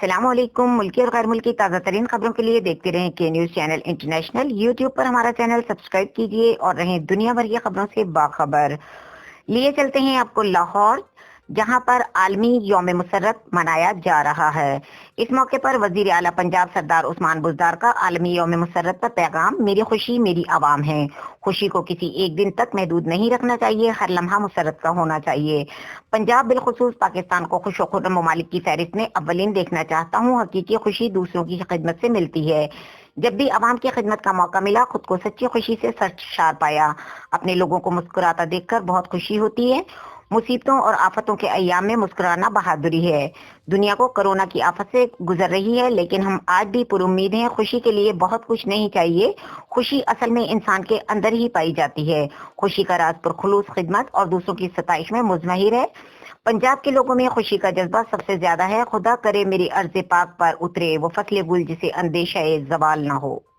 السلام علیکم۔ ملکی اور غیر ملکی تازہ ترین خبروں کے لیے دیکھتے رہیں کے نیوز چینل انٹرنیشنل۔ یوٹیوب پر ہمارا چینل سبسکرائب کیجیے اور رہیں دنیا بھر کی خبروں سے باخبر۔ لیے چلتے ہیں آپ کو لاہور، جہاں پر عالمی یوم مسرت منایا جا رہا ہے۔ اس موقع پر وزیر اعلیٰ پنجاب سردار عثمان بزدار کا عالمی یوم مسرت پر پیغام: میری خوشی میری عوام ہے۔ خوشی کو کسی ایک دن تک محدود نہیں رکھنا چاہیے، ہر لمحہ مسرت کا ہونا چاہیے۔ پنجاب بالخصوص پاکستان کو خوش و خرم ممالک کی فہرست میں اولین دیکھنا چاہتا ہوں۔ حقیقی خوشی دوسروں کی خدمت سے ملتی ہے۔ جب بھی عوام کی خدمت کا موقع ملا، خود کو سچی خوشی سے سرشار پایا۔ اپنے لوگوں کو مسکراتا دیکھ کر بہت خوشی ہوتی ہے۔ مصیبتوں اور آفتوں کے ایام میں مسکرانا بہادری ہے۔ دنیا کو کرونا کی آفت سے گزر رہی ہے، لیکن ہم آج بھی پر امید ہیں۔ خوشی کے لیے بہت کچھ نہیں چاہیے، خوشی اصل میں انسان کے اندر ہی پائی جاتی ہے۔ خوشی کا راز پرخلوص خدمت اور دوسروں کی ستائش میں مظہر ہے۔ پنجاب کے لوگوں میں خوشی کا جذبہ سب سے زیادہ ہے۔ خدا کرے میری ارض پاک پر اترے وہ فصل گل جسے اندیشہ زوال نہ ہو۔